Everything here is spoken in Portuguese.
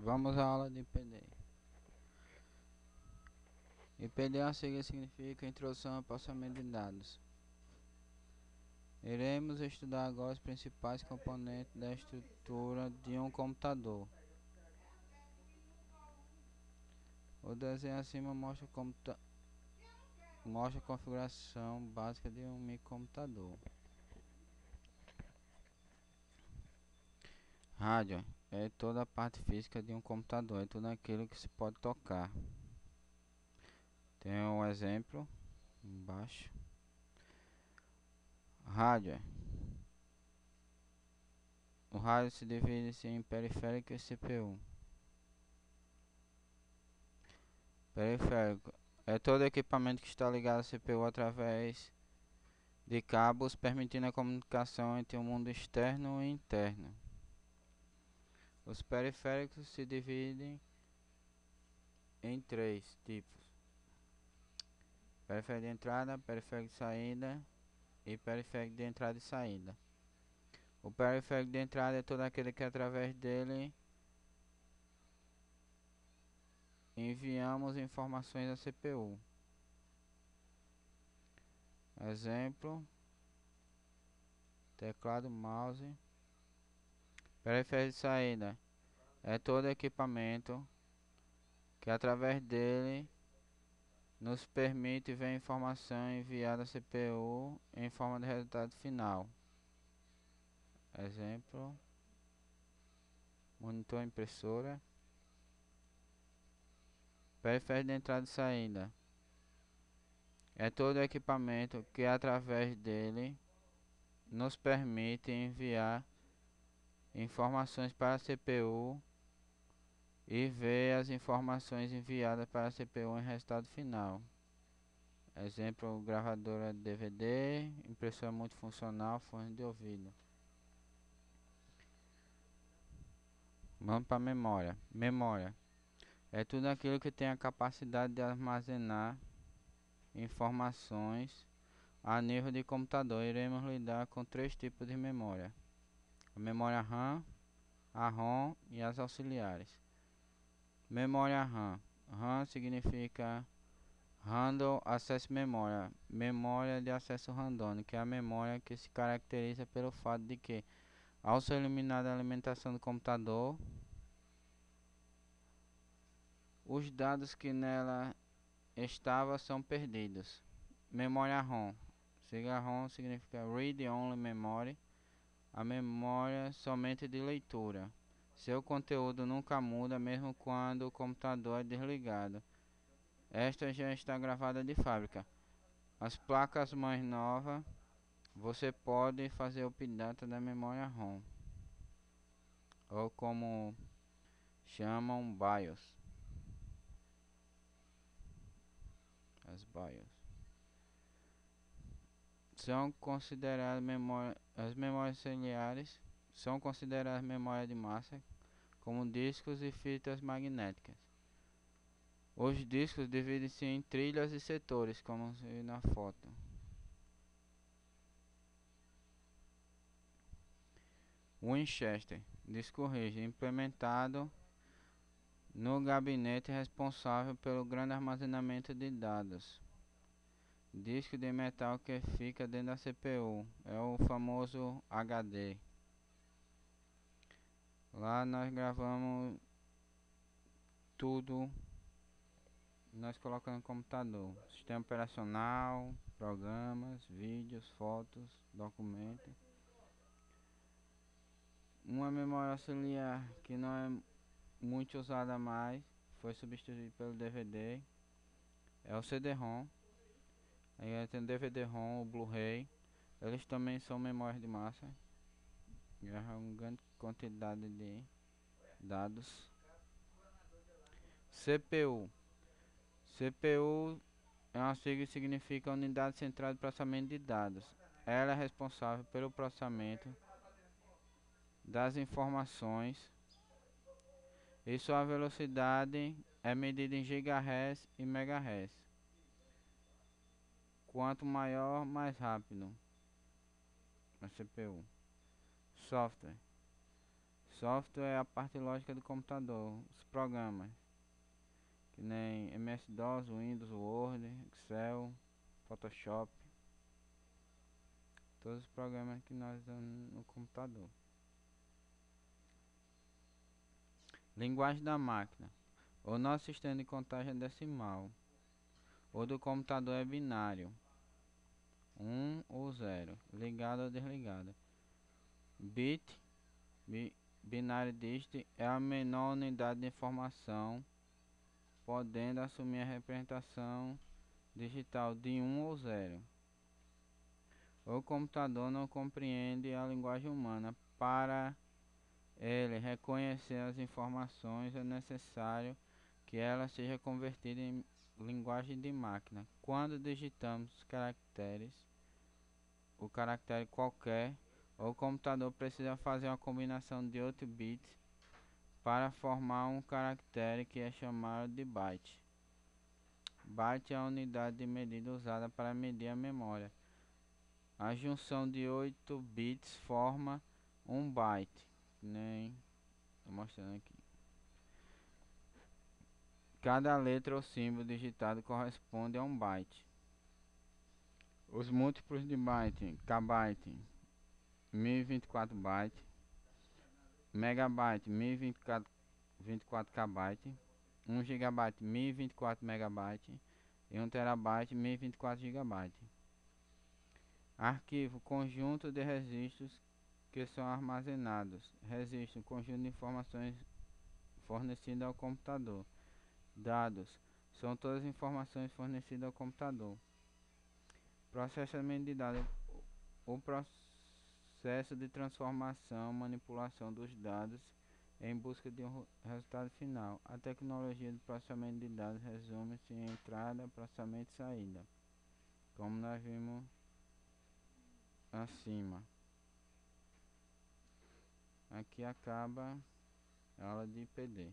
Vamos à aula de IPD. IPD a seguir significa Introdução ao Processamento de Dados. Iremos estudar agora os principais componentes da estrutura de um computador. O desenho acima mostra a configuração básica de um microcomputador. Rádio é toda a parte física de um computador, é tudo aquilo que se pode tocar. Tem um exemplo embaixo. Rádio. O rádio se divide em periférico e CPU. Periférico é todo equipamento que está ligado à CPU através de cabos, permitindo a comunicação entre o mundo externo e interno. Os periféricos se dividem em três tipos: periférico de entrada, periférico de saída e periférico de entrada e saída. O periférico de entrada é todo aquele que através dele enviamos informações à CPU. Exemplo: teclado, mouse. Periférico de saída é todo equipamento que através dele nos permite ver a informação enviada à CPU em forma de resultado final. Exemplo: monitor, impressora. Periférico de entrada e saída é todo equipamento que através dele nos permite enviar informações para a CPU e ver as informações enviadas para a CPU em resultado final. Exemplo: gravadora de DVD, impressora multifuncional, fone de ouvido. Vamos para a memória. Memória é tudo aquilo que tem a capacidade de armazenar informações a nível de computador. Iremos lidar com três tipos de memória: a memória RAM, a ROM e as auxiliares. Memória RAM. RAM significa Random Access Memory, memória de acesso randômico, que é a memória que se caracteriza pelo fato de que, ao ser eliminada a alimentação do computador, os dados que nela estavam são perdidos. Memória ROM. ROM significa Read Only Memory, a memória somente de leitura. Seu conteúdo nunca muda mesmo quando o computador é desligado. Esta já está gravada de fábrica. As placas mais novas, você pode fazer o update da memória ROM, ou como chamam, BIOS. As BIOS são consideradas as memórias auxiliares são consideradas memória de massa, como discos e fitas magnéticas. Os discos dividem-se em trilhas e setores, como se vê na foto. Winchester, disco rígido, implementado no gabinete responsável pelo grande armazenamento de dados. Disco de metal que fica dentro da CPU, é o famoso HD. Lá nós gravamos tudo, nós colocamos no computador: sistema operacional, programas, vídeos, fotos, documentos. Uma memória auxiliar que não é muito usada mais, foi substituída pelo DVD, é o CD-ROM. Aí tem o DVD-ROM, o Blu-ray. Eles também são memórias de massa, gravam uma grande quantidade de dados. CPU. CPU é uma sigla que significa Unidade Central de Processamento de Dados. Ela é responsável pelo processamento das informações e sua velocidade é medida em GHz e MHz. Quanto maior, mais rápido a CPU. Software. Software é a parte lógica do computador, os programas, que nem MS-DOS, Windows, Word, Excel, Photoshop, todos os programas que nós usamos no computador. Linguagem da máquina. O nosso sistema de contagem é decimal. O do computador é binário, 1 ou 0, ligado ou desligado. Bit, binário digit, é a menor unidade de informação, podendo assumir a representação digital de 1 ou 0. O computador não compreende a linguagem humana. Para ele reconhecer as informações, é necessário que ela seja convertida em linguagem de máquina. Quando digitamos o caractere qualquer, o computador precisa fazer uma combinação de 8 bits para formar um caractere que é chamado de byte. Byte é a unidade de medida usada para medir a memória. A junção de 8 bits forma um byte. Nem estou mostrando aqui. Cada letra ou símbolo digitado corresponde a um byte. Os múltiplos de byte: kbyte, 1024 bytes, megabyte, 1024 kbytes, 1 gigabyte, 1024 megabytes e 1 terabyte, 1024 gigabytes. Arquivo: conjunto de registros que são armazenados. Registro: conjunto de informações fornecidas ao computador. Dados: são todas as informações fornecidas ao computador. Processamento de dados: o processo de transformação, manipulação dos dados em busca de um resultado final. A tecnologia de processamento de dados resume-se em entrada, processamento e saída, como nós vimos acima. Aqui acaba a aula de IPD.